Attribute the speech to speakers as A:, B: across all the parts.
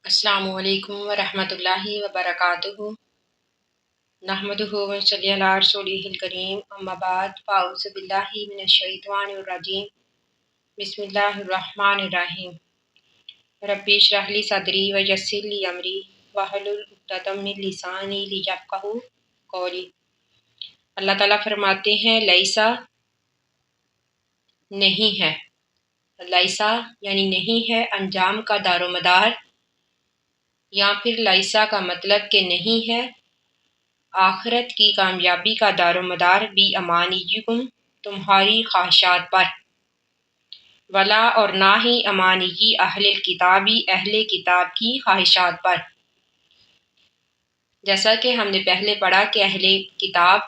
A: السلام علیکم ورحمۃ اللہ وبرکاتہ نحمدہ و صلی علی رسولہ الکریم اما بعد فاعوذ باللہ من الشیطان الرجیم بسم اللہ الرحمن الرحیم رب اشرح لی صدری ویسر لی امری واحلل عقدۃ من لسانی لیفقہوا قولی۔ اللہ تعالیٰ فرماتے ہیں لیسا نہیں ہے، لیسا یعنی نہیں ہے انجام کا دار و مدار، یا پھر لیسا کا مطلب کہ نہیں ہے آخرت کی کامیابی کا دار و مدار بی امانیکم تمہاری خواہشات پر، ولا اور نہ ہی امانی اہل الکتابی اہل کتاب کی خواہشات پر۔ جیسا کہ ہم نے پہلے پڑھا کہ اہل کتاب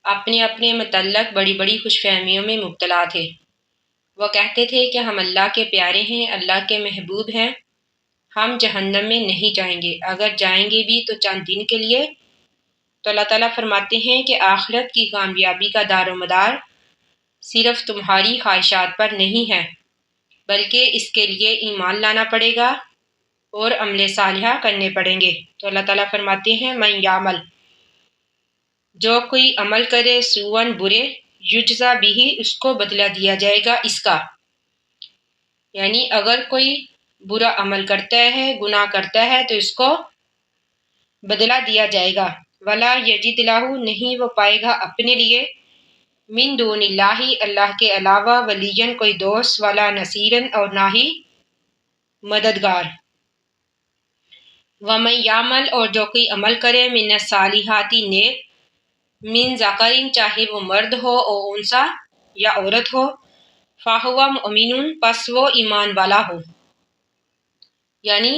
A: اپنے اپنے متعلق بڑی بڑی خوش فہمیوں میں مبتلا تھے۔ وہ کہتے تھے کہ ہم اللہ کے پیارے ہیں، اللہ کے محبوب ہیں، ہم جہنم میں نہیں جائیں گے، اگر جائیں گے بھی تو چند دن کے لیے۔ تو اللہ تعالیٰ فرماتے ہیں کہ آخرت کی کامیابی کا دار و مدار صرف تمہاری خواہشات پر نہیں ہے، بلکہ اس کے لیے ایمان لانا پڑے گا اور عمل صالحہ کرنے پڑیں گے۔ تو اللہ تعالیٰ فرماتے ہیں من یعمل، جو کوئی عمل کرے سوءاً برے، یجزا بھی اس کو بدلہ دیا جائے گا اس کا، یعنی اگر کوئی برا عمل کرتا ہے، گناہ کرتا ہے تو اس کو بدلہ دیا جائے گا۔ ولا یجد لہ، نہیں وہ پائے گا اپنے لیے من دون اللہ، اللہ کے علاوہ ولیًا کوئی دوست، ولا نصیرًا اور نہ ہی مددگار۔ ومن یعمل، اور جو کوئی عمل کرے من الصالحات نیک، من ذکر چاہے وہ مرد ہو او انثی یا عورت ہو، فہو مؤمن پس وہ ایمان والا ہو۔ یعنی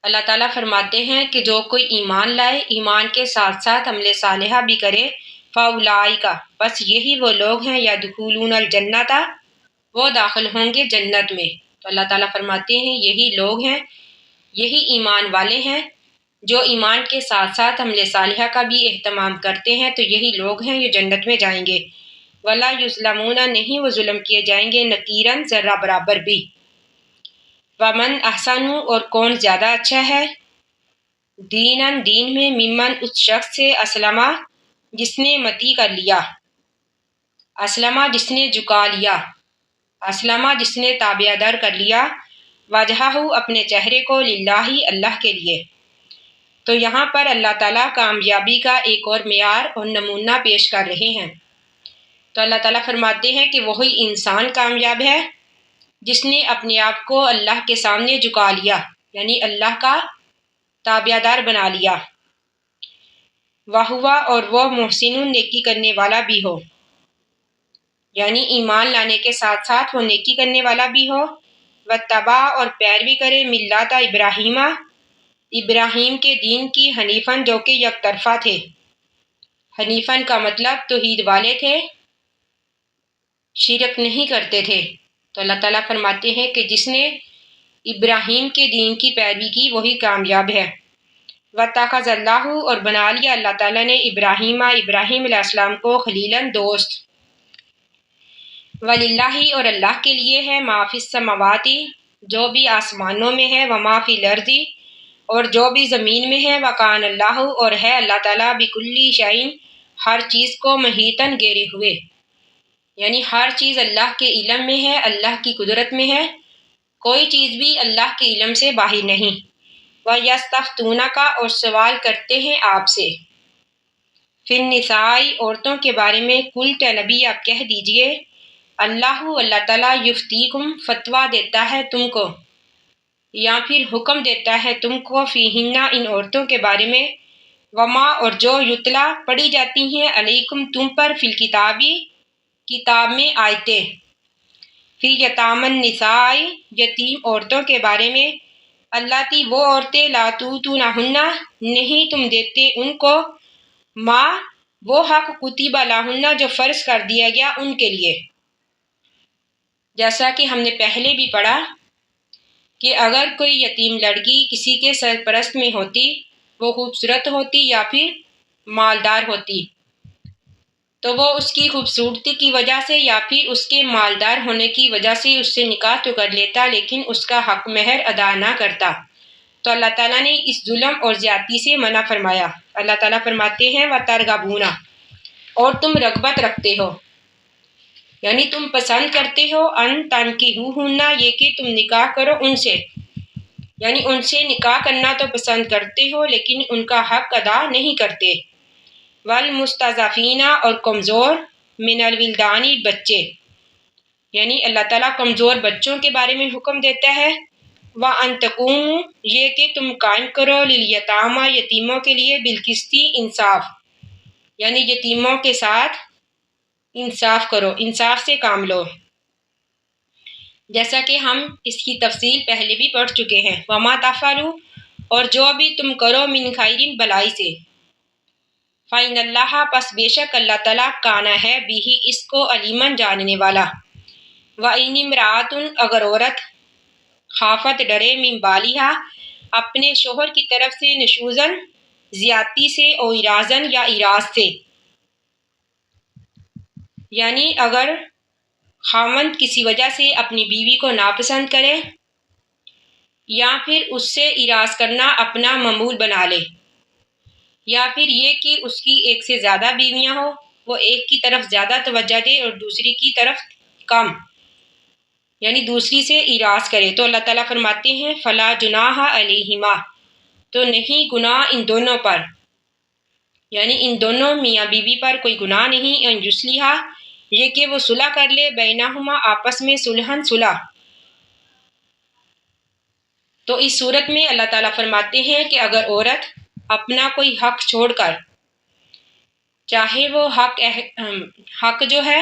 A: اللہ تعالیٰ فرماتے ہیں کہ جو کوئی ایمان لائے، ایمان کے ساتھ ساتھ عمل صالحہ بھی کرے، فاولئک بس یہی وہ لوگ ہیں یدخلون الجنۃ، وہ داخل ہوں گے جنت میں۔ تو اللہ تعالیٰ فرماتے ہیں یہی لوگ ہیں، یہی ایمان والے ہیں جو ایمان کے ساتھ ساتھ عمل صالحہ کا بھی اہتمام کرتے ہیں، تو یہی لوگ ہیں یہ جنت میں جائیں گے۔ ولا یظلمون، نہیں وہ ظلم کیے جائیں گے نقیراً ذرہ برابر بھی۔ ومن احسن، اور کون زیادہ اچھا ہے، دیناً دین میں، ممن اس شخص سے، اسلمہ جس نے متی کر لیا، اسلمہ جس نے جھکا لیا، اسلمہ جس نے تابع دار کر لیا، وجہہ اپنے چہرے کو، للہ اللہ کے لیے۔ تو یہاں پر اللہ تعالیٰ کامیابی کا ایک اور معیار اور نمونہ پیش کر رہے ہیں۔ تو اللہ تعالیٰ فرماتے ہیں کہ وہی انسان کامیاب ہے جس نے اپنے آپ کو اللہ کے سامنے جھکا لیا، یعنی اللہ کا تابع دار بنا لیا۔ وہوا، اور وہ محسن نیکی کرنے والا بھی ہو، یعنی ایمان لانے کے ساتھ ساتھ وہ نیکی کرنے والا بھی ہو۔ واتبع، اور پیروی کرے، ملت ابراہیم، ابراہیم کے دین کی، حنیفاً جو کہ یک طرفہ تھے۔ حنیفاً کا مطلب توحید والے تھے، شرک نہیں کرتے تھے۔ تو اللہ تعالیٰ فرماتے ہیں کہ جس نے ابراہیم کے دین کی پیروی کی وہی کامیاب ہے۔ واتخذ اللہ، اور بنا لیا اللہ تعالیٰ نے ابراہیم علیہ السلام کو، خلیلاً دوست۔ وللہ، اور اللہ کے لیے ہے، ما فی السماوات جو بھی آسمانوں میں ہے، وما فی الارض اور جو بھی زمین میں ہے، وکان اللہ، اور ہے اللہ تعالیٰ بکل شیء ہر چیز کو، محیطاً گھیرے ہوئے، یعنی ہر چیز اللہ کے علم میں ہے، اللہ کی قدرت میں ہے، کوئی چیز بھی اللہ کے علم سے باہر نہیں۔ وَيَسْتَفْتُونَكَ، اور سوال کرتے ہیں آپ سے، فی النساء عورتوں کے بارے میں، قل نبی آپ کہہ دیجئے، اللہ تعالیٰ یفتیکم فتویٰ دیتا ہے تم کو، یا پھر حکم دیتا ہے تم کو، فیہن ان عورتوں کے بارے میں، وما اور جو یتلا پڑھی جاتی ہیں، علیکم تم پر، فی الکتابی کتاب میں آیتیں، فی یتامی النساء یتیم عورتوں کے بارے میں، اللاتی وہ عورتیں، لا تؤتونہن نہیں تم دیتے ان کو، ما وہ حق، کتب لہن جو فرض کر دیا گیا ان کے لیے۔ جیسا کہ ہم نے پہلے بھی پڑھا کہ اگر کوئی یتیم لڑکی کسی کے سرپرست میں ہوتی، وہ خوبصورت ہوتی یا پھر مالدار ہوتی، تو وہ اس کی خوبصورتی کی وجہ سے یا پھر اس کے مالدار ہونے کی وجہ سے اس سے نکاح تو کر لیتا لیکن اس کا حق مہر ادا نہ کرتا، تو اللہ تعالیٰ نے اس ظلم اور زیادتی سے منع فرمایا۔ اللہ تعالیٰ فرماتے ہیں وَتَرْغَبُونَ، اور تم رغبت رکھتے ہو، یعنی تم پسند کرتے ہو، ان تنکحوہن، یہ کہ تم نکاح کرو ان سے، یعنی ان سے نکاح کرنا تو پسند کرتے ہو لیکن ان کا حق ادا نہیں کرتے۔ والمستضعفین، اور کمزور، من الولدان، بچے، یعنی اللہ تعالیٰ کمزور بچوں کے بارے میں حکم دیتا ہے۔ وَأَن تَقُومُوا، یہ کہ تم قائم کرو، لِلْیَتَامَى، یتیموں کے لیے، بالقسط، انصاف، یعنی یتیموں کے ساتھ انصاف کرو، انصاف سے کام لو، جیسا کہ ہم اس کی تفصیل پہلے بھی پڑھ چکے ہیں۔ وَمَا تَفْعَلُوا، اور جو بھی تم کرو، مِن خَيْرٍ، بلائی سے، فَإِنَّ اللَّهَ، پس بے شک اللہ تعالیٰ، کانا ہے، بِہِ، اس کو، علیماً، جاننے والا۔ وَإِنِ امْرَأَةٌ، اگر عورت، خافت، ڈرے، من بالہا، اپنے شوہر کی طرف سے، نشوزن، زیادتی سے، او اراضن، یا اراض سے، یعنی اگر خاوند کسی وجہ سے اپنی بیوی کو ناپسند کرے یا پھر اس سے اراض کرنا اپنا معمول بنا لے، یا پھر یہ کہ اس کی ایک سے زیادہ بیویاں ہوں، وہ ایک کی طرف زیادہ توجہ دے اور دوسری کی طرف کم، یعنی دوسری سے اراض کرے، تو اللہ تعالیٰ فرماتے ہیں فلا جناح علیہما، تو نہیں گناہ ان دونوں پر، یعنی ان دونوں میاں بیوی پر کوئی گناہ نہیں، ان یصلحا، یہ کہ وہ صلح کر لے، بینہما، آپس میں، صلحاً، صلح۔ تو اس صورت میں اللہ تعالیٰ فرماتے ہیں کہ اگر عورت اپنا کوئی حق چھوڑ کر، چاہے وہ حق جو ہے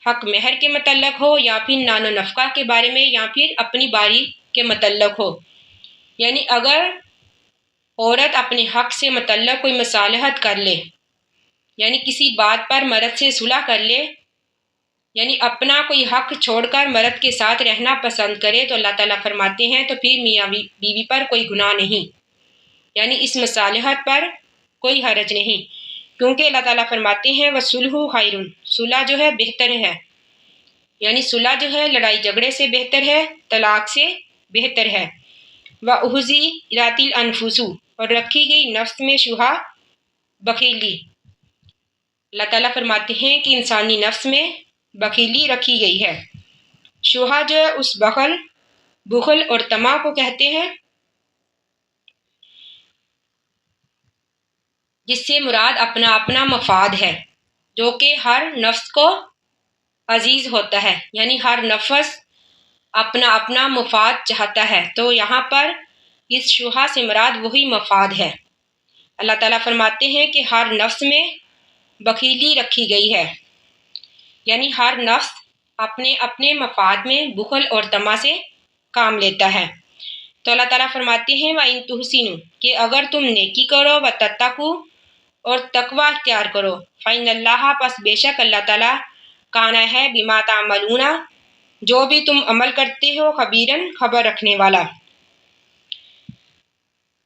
A: حق مہر کے متعلق ہو یا پھر نان و نفقہ کے بارے میں یا پھر اپنی باری کے متعلق ہو، یعنی اگر عورت اپنے حق سے متعلق کوئی مصالحت کر لے، یعنی کسی بات پر مرد سے صلح کر لے، یعنی اپنا کوئی حق چھوڑ کر مرد کے ساتھ رہنا پسند کرے، تو اللہ تعالیٰ فرماتے ہیں تو پھر میاں بیوی پر کوئی گناہ نہیں، یعنی اس مصالحت پر کوئی حرج نہیں، کیونکہ اللہ تعالیٰ فرماتے ہیں وَالصُّلْحُ خَيْرٌ، صلح جو ہے بہتر ہے، یعنی صلح جو ہے لڑائی جھگڑے سے بہتر ہے، طلاق سے بہتر ہے۔ وَأُحْضِرَتِ الْأَنفُسُ، اور رکھی گئی نفس میں شبہ، بخیلی، اللہ تعالیٰ فرماتے ہیں کہ انسانی نفس میں بخیلی رکھی گئی ہے۔ شبہ جو ہے اس بخل اور طمع کو کہتے ہیں، جس سے مراد اپنا اپنا مفاد ہے، جو کہ ہر نفس کو عزیز ہوتا ہے، یعنی ہر نفس اپنا اپنا مفاد چاہتا ہے، تو یہاں پر اس شبہ سے مراد وہی مفاد ہے۔ اللہ تعالیٰ فرماتے ہیں کہ ہر نفس میں بخیلی رکھی گئی ہے، یعنی ہر نفس اپنے اپنے مفاد میں بخل اور طمع سے کام لیتا ہے۔ تو اللہ تعالیٰ فرماتے ہیں وَإِن تُحْسِنُوا، کہ اگر تم نیکی کرو، وَتَتَّقُوا، اور تقوی اختیار کرو، فَإِنَّ اللَّهَ، پس بے شک اللہ تعالیٰ، کانا ہے، بِمَا تَعْمَلُونَ، جو بھی تم عمل کرتے ہو، خبیراً، خبر رکھنے والا۔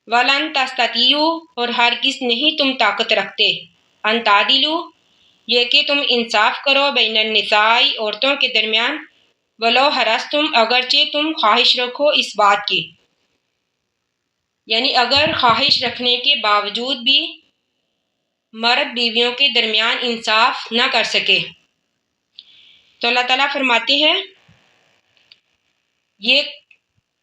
A: وَلَن تَسْتَطِيعُوا، اور ہرگز نہیں تم طاقت رکھتے، أَن تَعْدِلُوا، یہ کہ تم انصاف کرو، بین النساء، عورتوں کے درمیان، وَلَوْ حَرَصْتُمْ، اگرچہ تم خواہش رکھو اس بات کی، یعنی اگر خواہش رکھنے کے باوجود بھی مرد بیویوں کے درمیان انصاف نہ کر سکے، تو اللہ تعالیٰ فرماتے ہیں یہ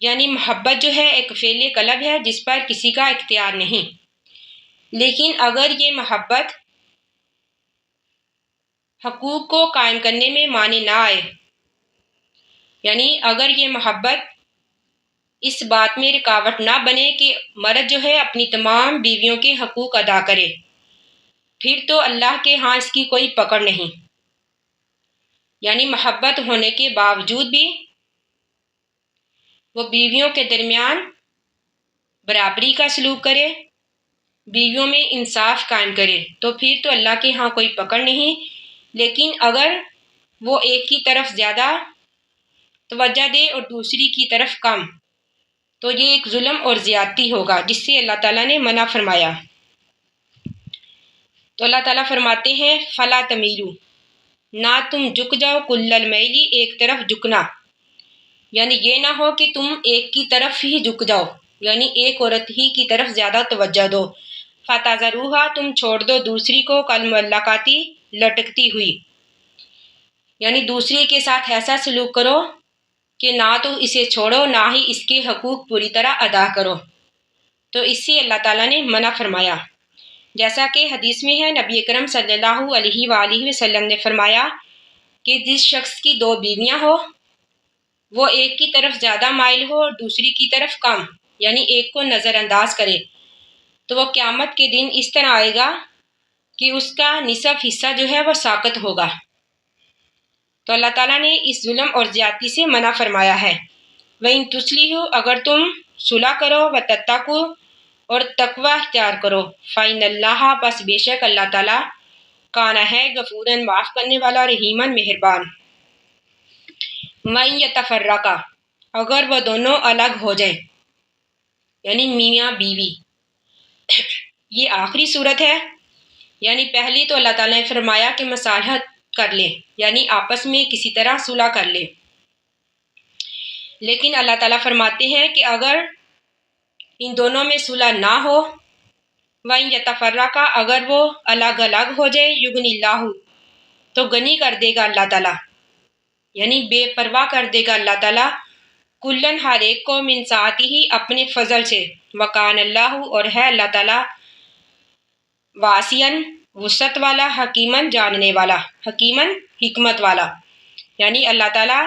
A: یعنی محبت جو ہے ایک فعل قلب ہے جس پر کسی کا اختیار نہیں، لیکن اگر یہ محبت حقوق کو قائم کرنے میں مانے نہ آئے، یعنی اگر یہ محبت اس بات میں رکاوٹ نہ بنے کہ مرد جو ہے اپنی تمام بیویوں کے حقوق ادا کرے، پھر تو اللہ کے ہاں اس کی کوئی پکڑ نہیں، یعنی محبت ہونے کے باوجود بھی وہ بیویوں کے درمیان برابری کا سلوک کرے، بیویوں میں انصاف قائم کرے، تو پھر تو اللہ کے ہاں کوئی پکڑ نہیں، لیکن اگر وہ ایک کی طرف زیادہ توجہ دے اور دوسری کی طرف کم، تو یہ ایک ظلم اور زیادتی ہوگا جس سے اللہ تعالیٰ نے منع فرمایا۔ تو اللہ تعالیٰ فرماتے ہیں فلا تمیلو، نہ تم جھک جاؤ کل المیلی، ایک طرف جھکنا، یعنی یہ نہ ہو کہ تم ایک کی طرف ہی جھک جاؤ، یعنی ایک عورت ہی کی طرف زیادہ توجہ دو، فتذروہا، تم چھوڑ دو دوسری کو کالمعلقاتی، لٹکتی ہوئی، یعنی دوسری کے ساتھ ایسا سلوک کرو کہ نہ تو اسے چھوڑو نہ ہی اس کے حقوق پوری طرح ادا کرو۔ تو اس سے اللہ تعالیٰ نے منع فرمایا، جیسا کہ حدیث میں ہے نبی اکرم صلی اللہ علیہ وآلہ وسلم نے فرمایا کہ جس شخص کی 2 بیویاں ہو، وہ ایک کی طرف زیادہ مائل ہو اور دوسری کی طرف کم، یعنی ایک کو نظر انداز کرے، تو وہ قیامت کے دن اس طرح آئے گا کہ اس کا نصف حصہ جو ہے وہ ساقط ہوگا۔ تو اللہ تعالیٰ نے اس ظلم اور زیادتی سے منع فرمایا ہے۔ وَإِن تُصْلِحُوا، اگر تم صلح کرو، وَتَتَّقُوا، اور تقوی اختیار کرو، فَإِنَّ اللَّهَ، بس بے شک اللہ تعالیٰ، کان ہے غفوراً، معاف کرنے والا، رحیماً، مہربان۔ وَإِن يَتَفَرَّقَا، اگر وہ دونوں الگ ہو جائیں، یعنی میاں بیوی، یہ آخری صورت ہے، یعنی پہلی تو اللہ تعالیٰ نے فرمایا کہ مصالحت کر لے، یعنی آپس میں کسی طرح صلح کر لے، لیکن اللہ تعالیٰ فرماتے ہیں کہ اگر ان دونوں میں صلح نہ ہو، وَإِن يَتَفَرَّقَا، اگر وہ الگ الگ ہو جائے، یغنِ اللہ، تو غنی کر دے گا اللہ تعالیٰ، یعنی بے پرواہ کر دے گا اللہ تعالیٰ، کلن، ہر ایک کو، من سعتہ، اپنے فضل سے، وکان اللہ، اور ہے اللہ تعالیٰ، واسعاً، وسعت والا، حکیماً، جاننے والا، حکیماً، حکمت والا، یعنی اللہ تعالیٰ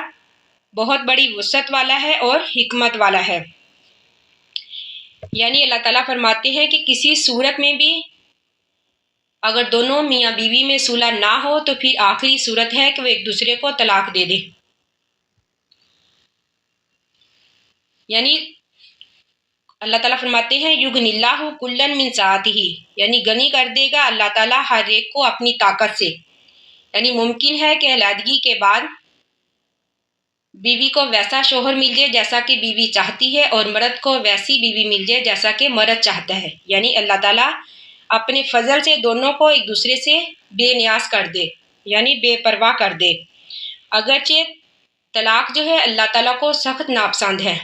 A: بہت بڑی وسعت والا ہے اور حکمت والا ہے۔ یعنی اللہ تعالیٰ فرماتے ہیں کہ کسی صورت میں بھی اگر دونوں میاں بیوی میں صلح نہ ہو تو پھر آخری صورت ہے کہ وہ ایک دوسرے کو طلاق دے دے، یعنی اللہ تعالیٰ فرماتے ہیں یغنی اللہ کلن من سعتہ، یعنی غنی کر دے گا اللہ تعالیٰ ہر ایک کو اپنی طاقت سے، یعنی ممکن ہے کہ علیحدگی کے بعد بیوی کو ویسا شوہر مل جائے جیسا کہ بیوی چاہتی ہے، اور مرد کو ویسی بیوی مل جائے جیسا کہ مرد چاہتا ہے، یعنی اللہ تعالیٰ اپنے فضل سے دونوں کو ایک دوسرے سے بے نیاز کر دے، یعنی بے پرواہ کر دے۔ اگرچہ طلاق جو ہے اللہ تعالیٰ کو سخت ناپسند ہے،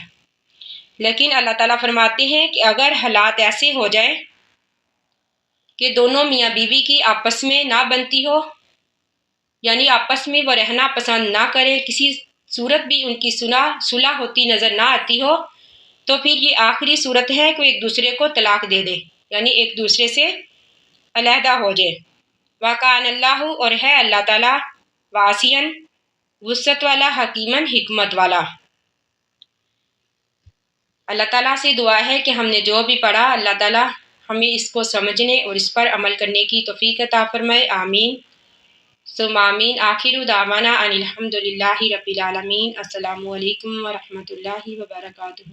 A: لیکن اللہ تعالیٰ فرماتے ہیں کہ اگر حالات ایسے ہو جائے کہ دونوں میاں بیوی کی آپس میں نہ بنتی ہو، یعنی آپس میں وہ رہنا پسند نہ کرے، کسی صورت بھی ان کی صلح ہوتی نظر نہ آتی ہو، تو پھر یہ آخری صورت ہے کہ وہ ایک دوسرے کو طلاق دے دے، یعنی ایک دوسرے سے علیحدہ ہو جائے۔ وَكَانَ اللَّهُ، اور ہے اللہ تعالیٰ، واسعاً، وسعت والا، حکیماً، حکمت والا۔ اللہ تعالیٰ سے دعا ہے کہ ہم نے جو بھی پڑھا اللہ تعالیٰ ہمیں اس کو سمجھنے اور اس پر عمل کرنے کی توفیق عطا فرمائے، آمین ثم آمین۔ آخر دعوانا ان الحمد للہ رب العالمین۔ السلام علیکم ورحمۃ اللہ وبرکاتہ۔